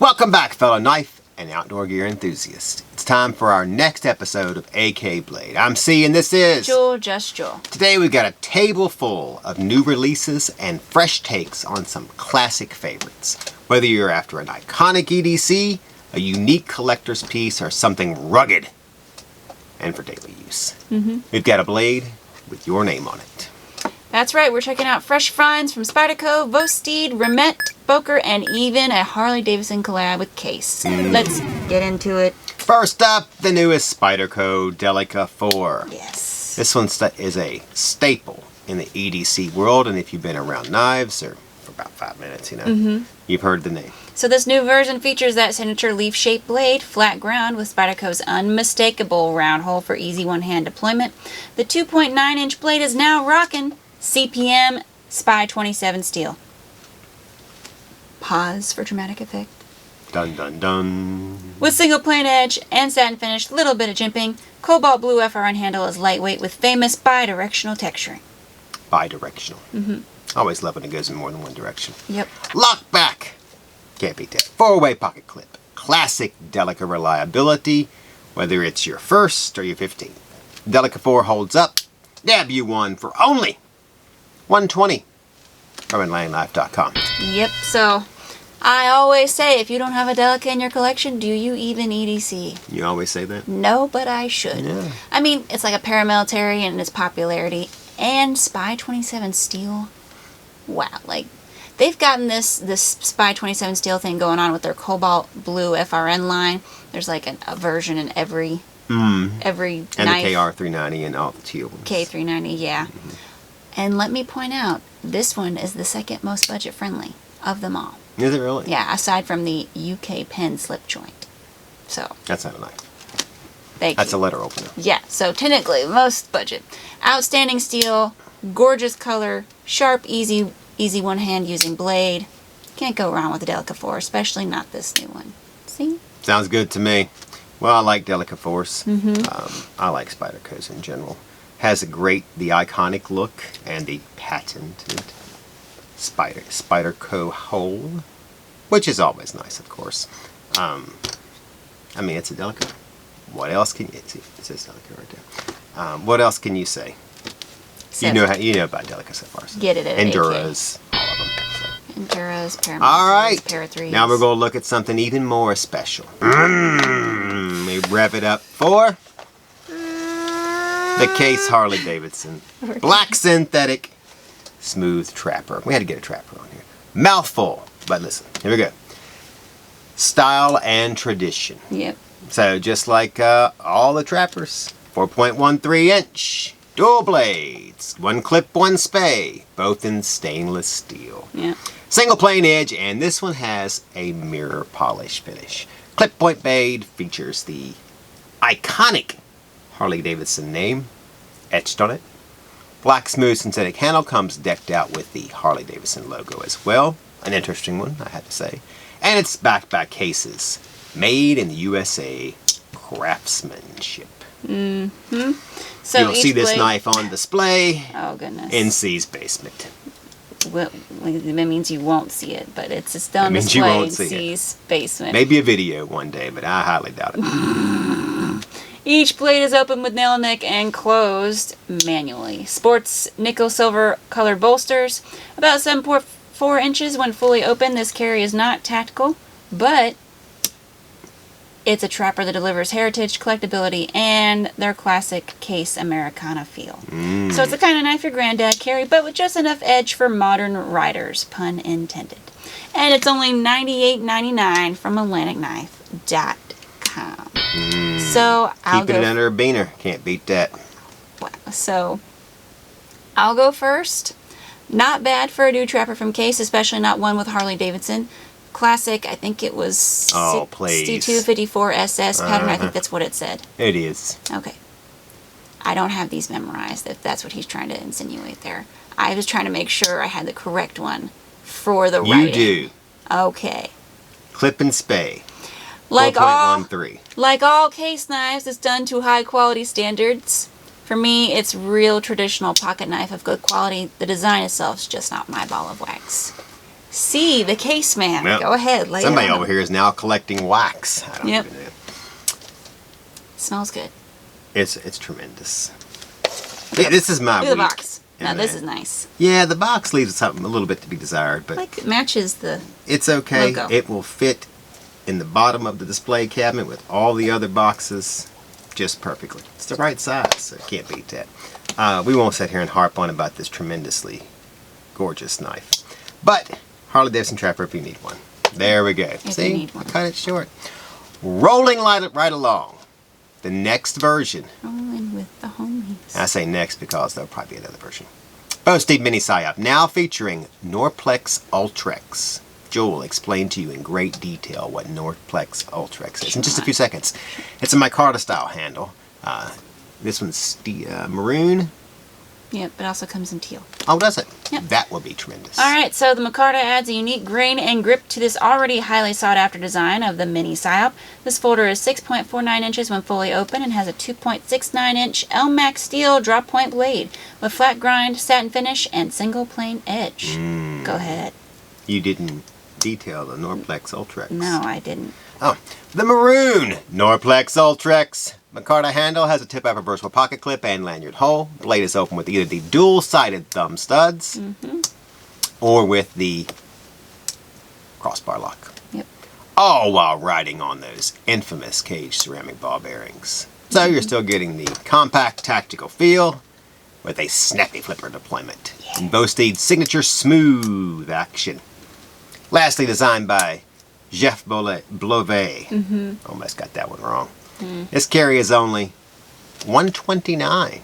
Welcome back, fellow knife and outdoor gear enthusiasts. It's time for our next episode of AK Blade. I'm Cee and this is Jul Just Jul. Today we've got a table full of new releases and fresh takes on some classic favorites. Whether you're after an iconic EDC, a unique collector's piece, or something rugged and for daily use. We've got a blade with your name on it. That's right, we're checking out fresh finds from Spyderco, Vosteed, Remette, Boker, and even a Harley-Davidson collab with Case. Let's get into it. First up, the newest Spyderco Delica 4. Yes. This one is a staple in the EDC world, and if you've been around knives or for about 5 minutes, you've heard the name. So this new version features that signature leaf-shaped blade, flat ground with Spyderco's unmistakable round hole for easy one-hand deployment. The 2.9-inch blade is now rocking CPM Spy 27 steel. Pause for dramatic effect. Dun dun dun. With single plain edge and satin finish, little bit of jimping, cobalt blue FRN handle is lightweight with famous bi-directional texturing. Bi-directional. I always love when it goes in more than one direction. Yep. Lock back. Can't beat that. 4-way pocket clip. Classic Delica reliability, whether it's your first or your 15th. Delica 4 holds up. Dab you one for only $120 from InlandLife.com. Yep, so I always say, if you don't have a Delica in your collection, do you even EDC? You always say that? No, but I should. Yeah. I mean, it's like a paramilitary and its popularity. And Spy 27 steel. Wow, like, they've gotten this Spy 27 steel thing going on with their cobalt blue FRN line. There's like a version in every And knife. the KR390 and all the teal ones. K390, yeah. And let me point out, this one is the second most budget friendly of them all. Is it really? Yeah, aside from the UK pen slip joint. So, That's not a knife. thank That's you. a letter opener. Yeah, so technically, most budget. Outstanding steel, gorgeous color, sharp, easy one-hand using blade. Can't go wrong with the Delica 4, especially not this new one. See? Sounds good to me. Well, I like Delica 4s. I like Spyderco's in general. Has the iconic look and the patented Spyderco hole, which is always nice, of course. I mean, it's a Delica. What else can you see? It says Delica right there. What else can you say? You know about Delica so far. So. Get it at Enduras, all of them. So. Enduras, Paramount, All right. Para 3s. Now we're going to look at something even more special. We rev it up for the Case Harley-Davidson Black Synthetic Smooth Trapper. We had to get a trapper on here. Mouthful, but listen, here we go. Style and tradition. Yep. So just like all the trappers, 4.13-inch, dual blades, one clip, one spey, both in stainless steel. Yeah. Single plain edge, and this one has a mirror polish finish. Clip point blade features the iconic Harley-Davidson name etched on it. Black smooth synthetic handle comes decked out with the Harley-Davidson logo as well. An interesting one, I had to say. And it's backed by cases. Made in the USA craftsmanship. So You'll each see this blade- knife on display Oh, goodness. in Cee's basement. Well, it means you won't see it, but it's still on It means you display won't in see it. Cee's basement. Maybe a video one day, but I highly doubt it. Each blade is open with nail neck and closed manually. Sports nickel silver colored bolsters. About 7.4 inches when fully open. This carry is not tactical, but it's a trapper that delivers heritage, collectability, and their classic Case Americana feel. So it's the kind of knife your granddad carry, but with just enough edge for modern riders, pun intended. And it's only $98.99 from AtlanticKnife.com. So Keeping it under a beaner. Can't beat that. So I'll go first. Not bad for a new trapper from Case, especially not one with Harley-Davidson. Classic, I think it was Oh, please. 6254 SS pattern. I think that's what it said. It is. Okay. I don't have these memorized, if that's what he's trying to insinuate there. I was trying to make sure I had the correct one for the You writing. do. Okay. Clip and spey. Like all 4.13. Like all Case knives, it's done to high quality standards. For me, it's real traditional pocket knife of good quality. The design itself is just not my ball of wax. Cee, the case man. Yep. Go ahead. Lay Somebody it on over him. here is now collecting wax. I don't Yep. even know. Smells good. It's tremendous. This is my Look at the week. box. Now this is nice. Yeah, the box leaves something a little bit to be desired, but Like it matches the it's okay. logo. It will fit in the bottom of the display cabinet with all the other boxes just perfectly. It's the right size, so can't beat that. We won't sit here and harp on about this tremendously gorgeous knife. But Harley-Davidson Trapper if you need one. There we go. you See? need one. I cut it short. Rolling right along. The next version. rolling with the homies. I say next because there'll probably be another version. Vosteed Mini PsyOp, now featuring Norplex UltraEx. Jul will explain to you in great detail what Norplex UltraEx is in just a few seconds. It's a micarta style handle. This one's maroon. Yep, it also comes in teal. Oh, does it? Yep. That will be tremendous. Alright, so the micarta adds a unique grain and grip to this already highly sought after design of the Mini PsyOp. This folder is 6.49 inches when fully open and has a 2.69 inch LMAX steel drop point blade with flat grind, satin finish, and single plane edge. Go ahead. You didn't detail the Norplex UltraEx. No, I didn't. Oh, the maroon Norplex UltraEx. Micarta handle has a tip-up reversible pocket clip and lanyard hole. Blade is open with either the dual-sided thumb studs or with the crossbar lock. Yep. All while riding on those infamous cage ceramic ball bearings. So you're still getting the compact tactical feel with a snappy flipper deployment. And Vosteed's signature smooth action. Lastly, designed by Jeff Blovet. Almost got that one wrong. This carry is only $129.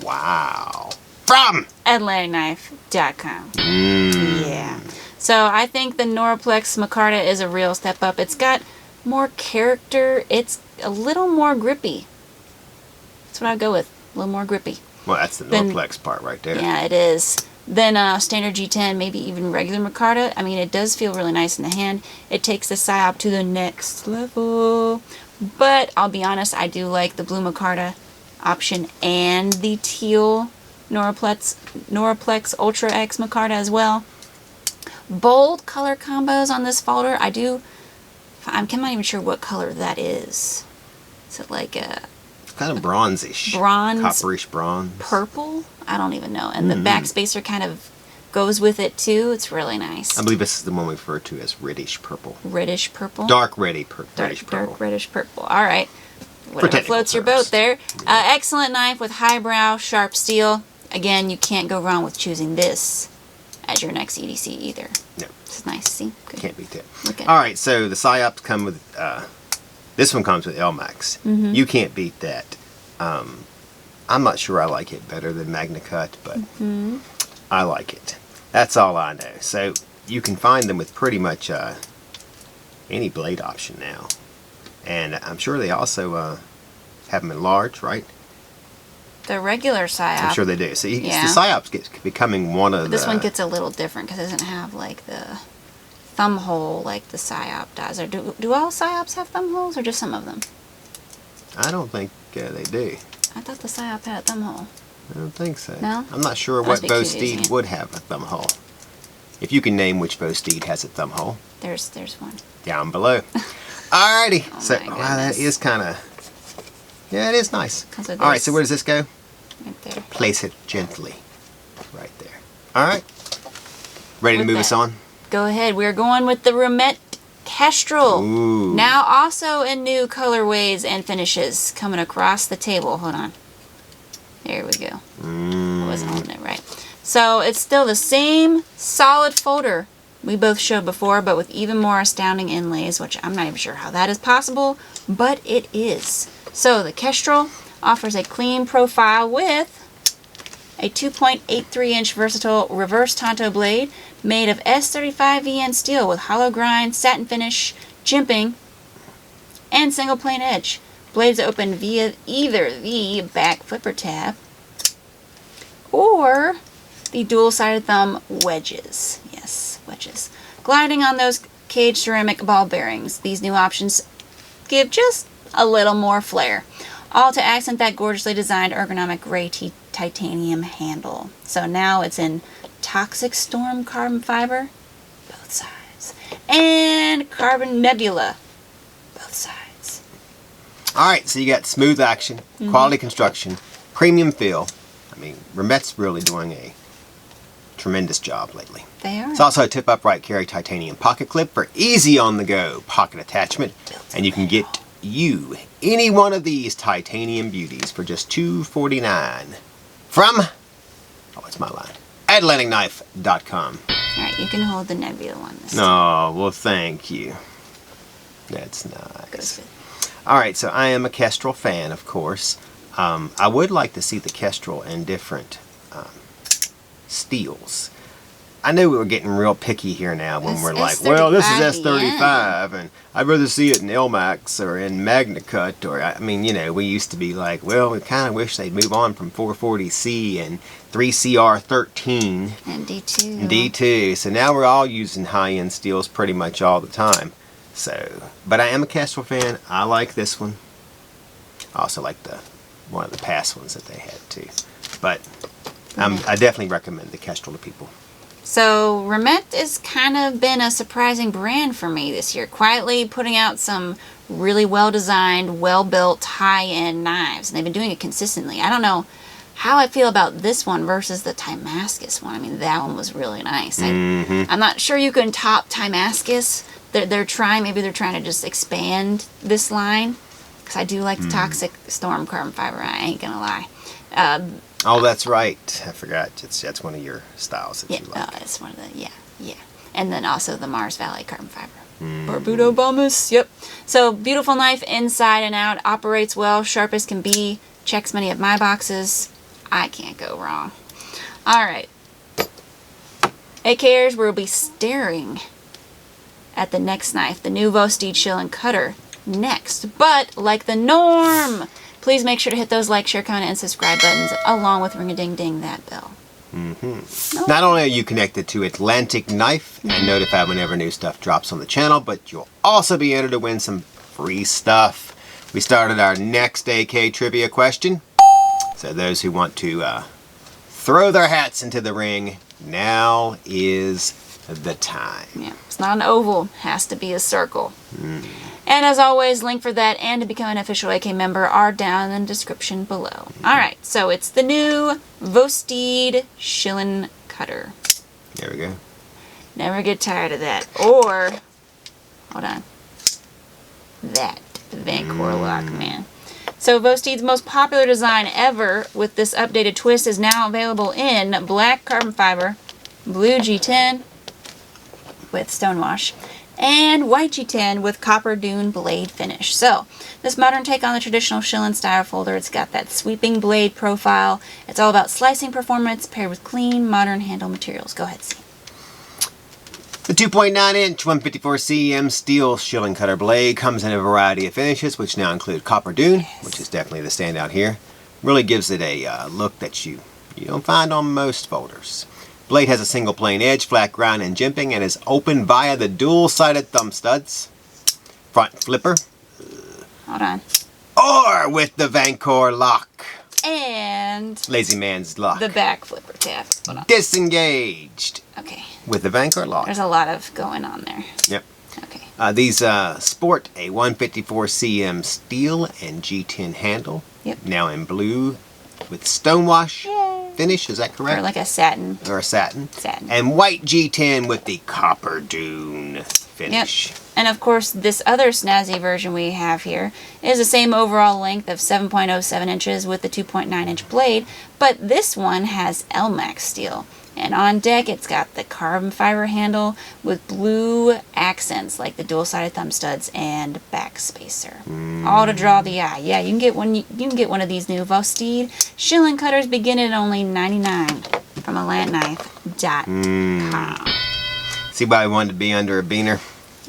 Wow. From AtlanticKnife.com. Yeah. So I think the Norplex micarta is a real step up. It's got more character. It's a little more grippy. That's what I'd go with. A little more grippy. Well, that's the Then- Norplex part right there. Yeah, it is. Then standard G10, maybe even regular micarta. I mean, it does feel really nice in the hand. It takes the PsyOp to the next level. But I'll be honest, I do like the blue micarta option and the teal Norplex UltraEx micarta as well. Bold color combos on this folder. I'm not even sure what color that is. Is it like a It's kind of bronzish. bronze, Copperish bronze. purple? I don't even know. And the back spacer kind of goes with it too. It's really nice. I believe this is the one we refer to as reddish purple. Reddish purple. Dark reddish purple. Dark reddish purple. All right. Whatever technical floats your terms. boat there. Excellent knife with highbrow, sharp steel. Again, you can't go wrong with choosing this as your next EDC either. No, It's nice. See? Good. can't beat that. Look at All right, so the PsyOps come with, this one comes with LMAX. You can't beat that. I'm not sure I like it better than Magna Cut, but I like it. That's all I know. So you can find them with pretty much any blade option now. And I'm sure they also have them in large, right? The regular PsyOp. I'm sure they do. So Yeah. the PsyOps gets becoming one of This the... one gets a little different because it doesn't have like the thumb hole like the PsyOp does. Or do all PsyOps have thumb holes or just some of them? I don't think they do. I thought the PsyOp had a thumb hole. I don't think so. No? I'm not sure Must what be confusing Vosteed it. would have a thumb hole. If you can name which Vosteed has a thumb hole, There's one. down below. Alrighty. Oh So, my wow, that goodness. is kind of... Yeah, it is nice. 'Cause of Alright, this. so where does this go? Right there. Place it gently. Right there. Alright. Ready to With move us that. on? Go ahead. We're going with the Remette Kestrel. Ooh. Now also in new colorways and finishes coming across the table. Hold on. There we go. I wasn't holding it right. So it's still the same solid folder we both showed before, but with even more astounding inlays, which I'm not even sure how that is possible, but it is. So the Kestrel offers a clean profile with a 2.83 inch versatile reverse Tonto blade made of S35VN steel with hollow grind, satin finish, jimping, and single plane edge. Blades open via either the back flipper tab or the dual-sided thumb wedges. Yes, wedges. Gliding on those cage ceramic ball bearings. These new options give just a little more flair. All to accent that gorgeously designed ergonomic gray titanium handle. So now it's in Toxic Storm carbon fiber both sides. And Carbon Nebula, both sides. Alright, so you got smooth action, quality construction, premium feel. I mean, Remette's really doing a tremendous job lately. They are. It's also a tip upright carry titanium pocket clip for easy on the go pocket attachment. And you can get you any one of these titanium beauties for just $2.49 from, oh, it's my line, AtlanticKnife.com. Alright, you can hold the Nebula one this time. Oh, well, thank you. That's nice. Alright, so I am a Kestrel fan, of course. I would like to see the Kestrel in different steels. I know we're getting real picky here now when we're like, well, this is S35, and I'd rather see it in Elmax or in Magna Cut, or, I mean, you know, we used to be like, well, we kind of wish they'd move on from 440C and 3CR13 and D2. and D2. So now we're all using high-end steels pretty much all the time. So, but I am a Kestrel fan. I like this one. I also like one of the past ones that they had too. But I definitely recommend the Kestrel to people. So Remette has kind of been a surprising brand for me this year. Quietly putting out some really well-designed, well-built, high-end knives. And they've been doing it consistently. I don't know how I feel about this one versus the Timascus one. I mean, that one was really nice. I'm not sure you can top Timascus. They're trying to just expand this line. Because I do like the Toxic Storm carbon fiber. I ain't gonna lie. Oh, that's right. I forgot. That's one of your styles that you like. It's one of the, yeah. And then also the Mars Valley carbon fiber. Barbudo Bombus, yep. So, beautiful knife inside and out. Operates well, sharp as can be. Checks many of my boxes. I can't go wrong. Alright. AKers, we'll be staring at the next knife. The new Vosteed Shilin Cutter next. But, like the norm, please make sure to hit those like, share, comment, and subscribe buttons, along with ring-a-ding-ding that bell. Not only are you connected to Atlantic Knife and notified whenever new stuff drops on the channel, but you'll also be entered to win some free stuff. We started our next AK trivia question. So those who want to throw their hats into the ring, now is the time. Yeah, it's not an oval, has to be a circle. And as always, link for that and to become an official AK member are down in the description below. Alright, so it's the new Vosteed Shilin Cutter. There we go. Never get tired of that. Or, hold on, that Vancore lock, man. So Vosteed's most popular design ever with this updated twist is now available in black carbon fiber, blue G10 with stonewash, and white G10 with Copper Dune blade finish. So, this modern take on the traditional Shilin style folder, it's got that sweeping blade profile. It's all about slicing performance paired with clean, modern handle materials. Go ahead, Cee. The 2.9-inch 154 cm steel Shilin Cutter blade comes in a variety of finishes, which now include Copper Dune, which is definitely the standout here. Really gives it a look that you don't find on most folders. Blade has a single plain edge, flat grind, and jimping, and is open via the dual-sided thumb studs. Front flipper. Hold on. Or with the Vancore lock. And Lazy man's lock. the back flipper tab. Hold on. Disengaged. Okay. With the Vancore lock. There's a lot of going on there. Yep. Okay. These sport a 154 cm steel and G10 handle. Yep. Now in blue with stonewash finish, is that correct? Or like a satin. Or a satin. Satin. And white G10 with the Copper Dune finish. Yep. And of course, this other snazzy version we have here is the same overall length of 7.07 inches with the 2.9-inch blade, but this one has Elmax steel. And on deck, it's got the carbon fiber handle with blue accents like the dual-sided thumb studs and back spacer. All to draw the eye. Yeah, you can get one. You can get one of these new Vosteed Shilin Cutters beginning at only $99 from AtlanticKnife.com. See why I wanted to be under a beaner?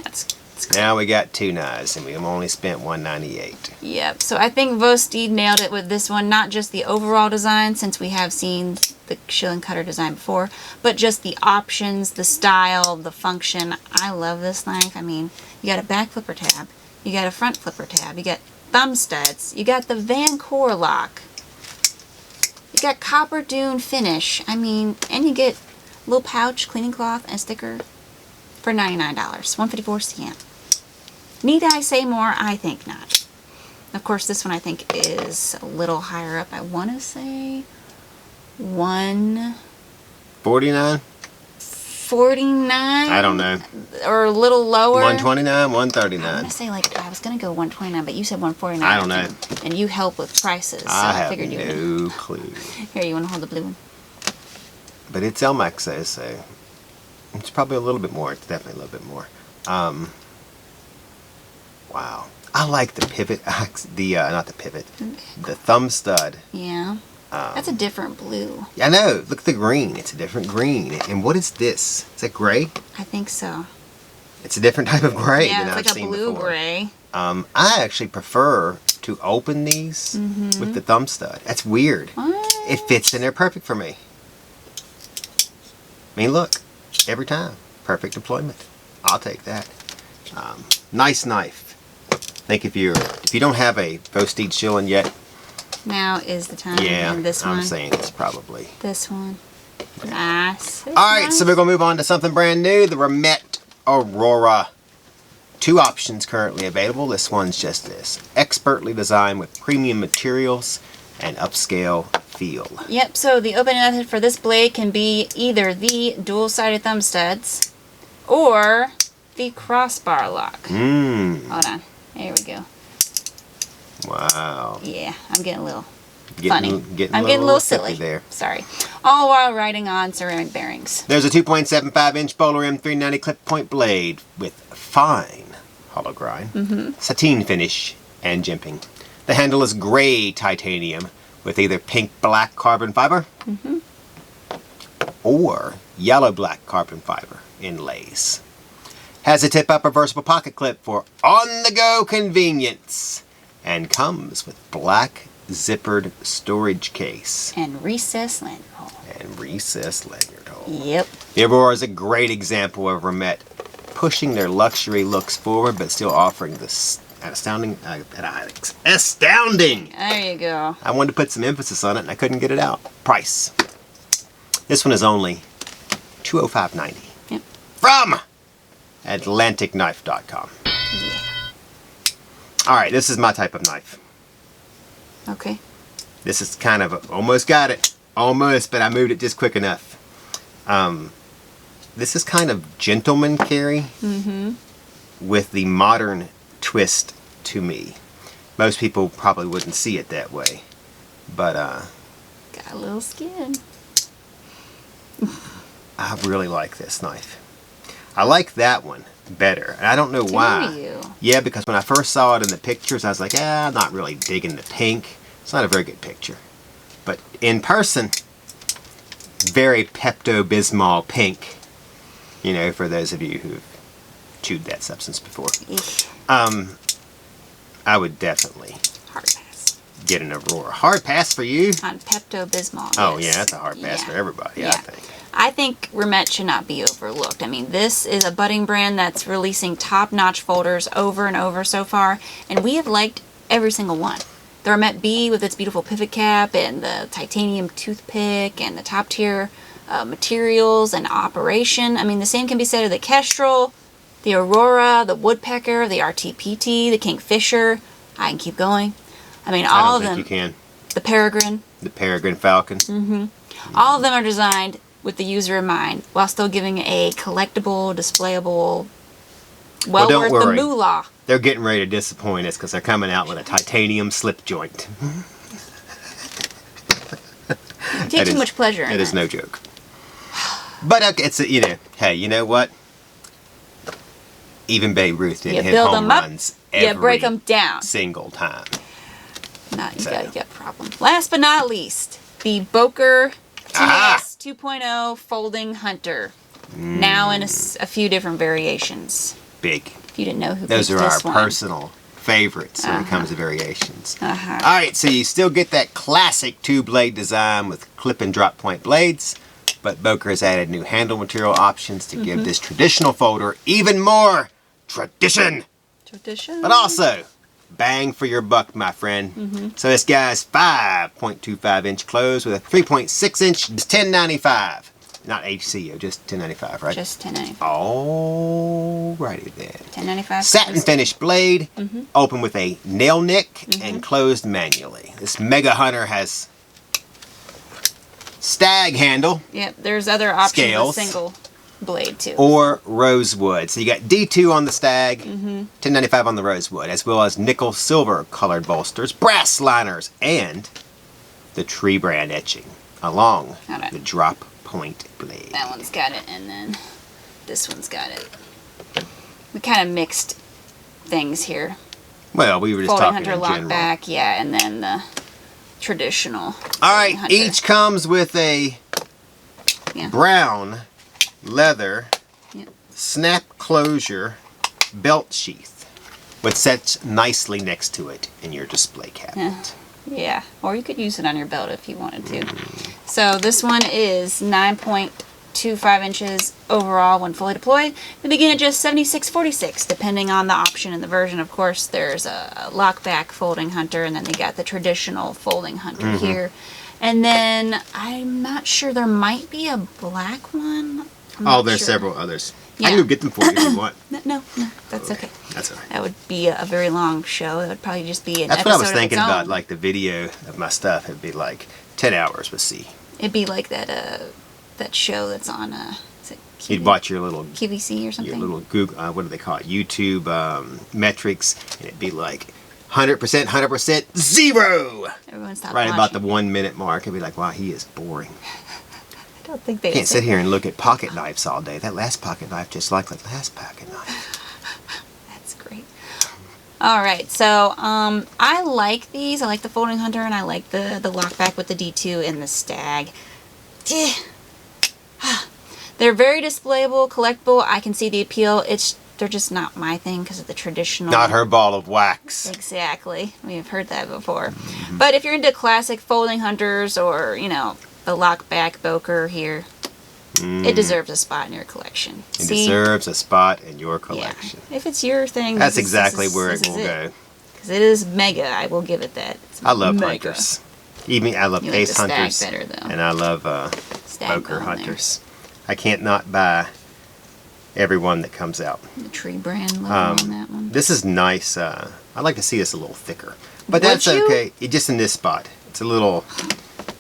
That's Now we got two knives and we've only spent $198. Yep. So I think Vosteed nailed it with this one. Not just the overall design, since we have seen the Shilin Cutter design before, but just the options, the style, the function. I love this knife. I mean, you got a back flipper tab, you got a front flipper tab, you got thumb studs, you got the Vancore lock, you got Copper Dune finish. I mean, and you get a little pouch, cleaning cloth, and a sticker for $99. $154 scan. Need I say more? I think not. Of course, this one I think is a little higher up. I want to say 49? 49. I don't know. Or a little lower. 129, I 139. want to say like I was gonna go 129, but you said 149. I don't know. And you help with prices, so I have figured you would. no clue. Here, you want to hold the blue one? But it's Elmax, so it's probably a little bit more. It's definitely a little bit more. Wow. I like the pivot, not the pivot, the thumb stud. Yeah. That's a different blue. Yeah, I know. Look at the green. It's a different green. And what is this? Is that gray? I think so. It's a different type of gray Yeah, than I've it's like seen a blue before. gray. I actually prefer to open these with the thumb stud. That's weird. What? It fits in there perfect for me. I mean, look. Every time. Perfect deployment. I'll take that. Nice knife. I think if you don't have a Vosteed Shilin yet, Now is the time. yeah, And this one. I'm saying it's probably. This one. Nice. All right, so we're going to move on to something brand new, the Remette Aurora. 2 options currently available. This one's just this. Expertly designed with premium materials and upscale feel. Yep, so the opening method for this blade can be either the dual-sided thumb studs or the crossbar lock. Hold on. There we go. Wow. Yeah, I'm getting a little Getting funny. a I'm getting a little silly. there. Sorry. All while riding on ceramic bearings. There's a 2.75-inch Bowler M390 clip point blade with fine hollow grind, sateen finish, and jimping. The handle is gray titanium with either pink-black carbon fiber or yellow-black carbon fiber inlays. Has a tip-up reversible pocket clip for on-the-go convenience and comes with black zippered storage case And recessed lanyard hole. and recessed lanyard hole. Yep. The Aurora is a great example of Remette pushing their luxury looks forward, but still offering this astounding. There you go. I wanted to put some emphasis on it, and I couldn't get it out. Price. This one is only $205.90 Yep. from AtlanticKnife.com. Yeah. All right, this is my type of knife. Okay. This is kind of almost got it, almost, but I moved it just quick enough. This is kind of gentleman carry with the modern twist to me. Most people probably wouldn't see it that way, but Got a little skin. I really like this knife. I like that one better, and I don't know why. Do you? Yeah, because when I first saw it in the pictures, I was like, I'm not really digging the pink. It's not a very good picture. But in person, very Pepto-Bismol pink. You know, for those of you who've chewed that substance before. Eesh. I would definitely Hard pass. get an Aurora. Hard pass for you? On Pepto-Bismol. Oh, yes. yeah, that's a hard pass for everybody, I think. I think Remette should not be overlooked. I mean, this is a budding brand that's releasing top-notch folders over and over so far, and we have liked every single one. The Remette B with its beautiful pivot cap and the titanium toothpick and the top-tier materials and operation. I mean, the same can be said of the Kestrel, the Aurora, the Woodpecker, the RTPT, the Kingfisher. I can keep going. I mean, all of them. I don't think you can. The Peregrine. The Peregrine Falcon. All of them are designed with the user in mind, while still giving a collectible, displayable, well don't worth worry. the moolah. They're getting ready to disappoint us because they're coming out with a titanium slip joint. You take too much pleasure in That it. is no joke. But it's, hey, you know what? Even Babe Ruth didn't You hit build home them up, runs you every break them down. single time. Not, you So. got a problem. Last but not least, the Boker TS 2.0 Folding Hunter. Now in a few different variations. Big. If you didn't know who Those picked are our this one. personal favorites when it comes to variations. Uh-huh. All right, so you still get that classic 2-blade design with clip and drop point blades, but Boker has added new handle material options to give this traditional folder even more tradition. Tradition. But also, bang for your buck, my friend. So this guy's 5.25-inch close with a 3.6-inch $10.95. not HCO, just 1095, right? Just 1095. Alrighty then. 1095. Satin finish blade, open with a nail nick and closed manually. This Mega Hunter has stag handle. Yep, there's other options Scales. with single blade too. Or rosewood. So you got D2 on the stag, 1095 on the rosewood, as well as nickel silver colored bolsters, brass liners, and the tree brand etching along Alright. the drop point blade. That one's got it, and then this one's got it. We kind of mixed things here. Well, we were just Folding talking Hunter in lock general. back, yeah, and then the traditional. All right, Hunter. each comes with a Yeah. brown leather Yep. snap closure belt sheath, which sets nicely next to it in your display cabinet. Yeah, or you could use it on your belt if you wanted to. So this one is 9.25 inches overall when fully deployed. They begin at just $76.46, depending on the option and the version. Of course, there's a lockback folding hunter, and then they got the traditional folding hunter here. And then I'm not sure, there might be a black one. I'm Oh, not there's sure. several others. Yeah. I can go get them for you if you want. No, that's okay. That's all right. That would be a very long show. That would probably just be an That's episode what I was of thinking its own. about, like the video of my stuff. It'd be like 10 hours with C. It'd be like that that show that's on is it You'd watch your little QVC or something. your little Google, what do they call it? YouTube metrics, and it'd be like 100%, 100%, 0. Everyone stopped Right about the watching. 1 minute mark, it'd be like, wow, he is boring. I don't think they Can't sit here and look at pocket knives all day. That last pocket knife just like the last pocket knife. That's great. All right, so I like these. I like the folding hunter, and I like the lockback with the D2 and the stag. They're very displayable, collectible. I can see the appeal. They're just not my thing because of the traditional. Not her ball of wax. Exactly. We've heard that before. But if you're into classic folding hunters or, you know, the lockback Boker here, it deserves a spot in your collection. It deserves a spot in your Yeah. collection. If it's your thing, That's exactly where it this will is go. Because it is mega. I will give it that. It's I love mega. hunters. Even I love You like Case the stag hunters. better, though. And I love Stag Boker on there. hunters. I can't not buy every one that comes out. The tree brand logo on that one. This is nice. I'd like to see this a little thicker, but Would that's you? okay. Just in this spot, it's a little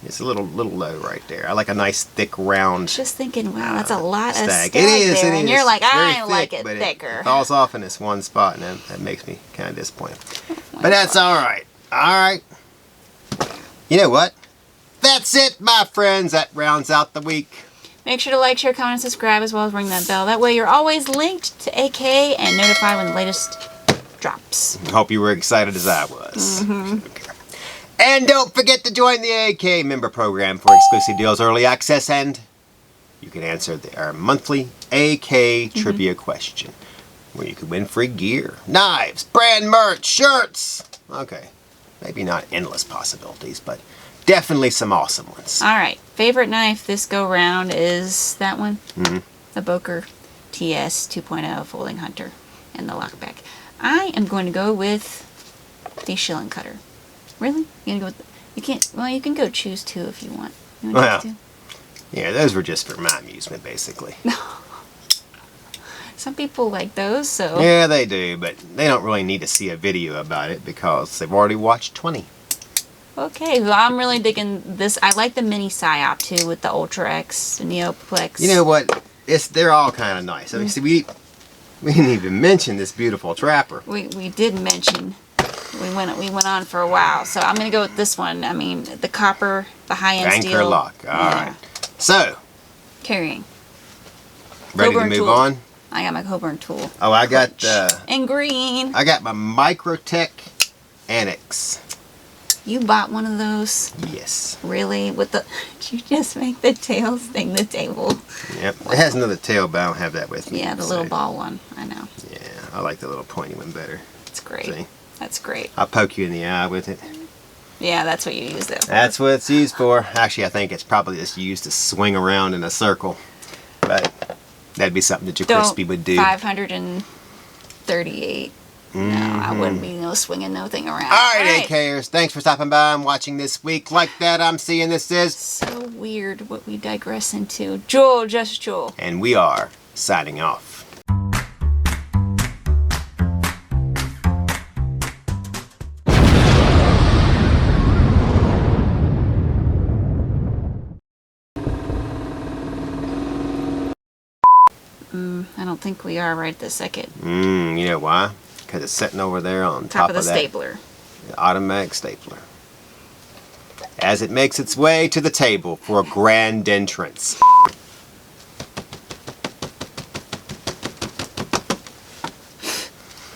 low right there. I like a nice thick round Just thinking, wow, that's a lot of stag. stag It is. there. It And is. you're like, Very I like thick, it but thicker. It falls off in this one spot, and that makes me kind of disappointed. Oh But that's all right. All right. You know what? That's it, my friends. That rounds out the week. Make sure to like, share, comment, and subscribe, as well as ring that bell. That way you're always linked to AK and notified when the latest drops. Hope you were excited as I was. Mm-hmm. Okay. And don't forget to join the AK member program for exclusive deals, early access, and you can answer our monthly AK trivia question, where you could win free gear, knives, brand merch, shirts. Okay, maybe not endless possibilities, but definitely some awesome ones. All right, favorite knife this go round is that one, Mhm. the Boker TS 2.0 folding hunter and the lockback. I am going to go with the Shilin Cutter. Really? You gonna go with? You can't. Well, you can go choose two if you want. You want Well. to choose Yeah, those were just for my amusement, basically. two? Some people like those, so Yeah, they do, but they don't really need to see a video about it because they've already watched 20. okay. Well, I'm really digging this. I like the Mini PsyOp too with the UltraEx, the Norplex. You know what? They're all kind of nice. I mean, see, we didn't even mention this beautiful trapper. we did mention. We went on for a while, so I'm gonna go with this one. I mean, the copper, the high-end Anchor steel. lock. All right. So, Carrying. ready to Coburn move tool. on? I got my Coburn tool. Oh, I got In green. my Microtech Annex. You bought one of those? Yes. Really? With the? Did you just make the tail sting the table? Yep. It has another tail, but I don't have that with me. Yeah, the so, little ball one. I know. Yeah, I like the little pointy one better. It's great. See? That's great. I'll poke you in the eye with it. Yeah, that's what you use that for. That's what it's used for. Actually, I think it's probably just used to swing around in a circle. But that'd be something that your crispy would do. 538. No, I wouldn't be swinging no thing around. All right, AKers, thanks for stopping by and watching this week. Like that, I'm seeing this is so weird what we digress into. Jul, Just Jul. And we are signing off. I don't think we are right this second. You know why? Because it's sitting over there on Top of the that stapler. Automatic stapler. As it makes its way to the table for a grand entrance.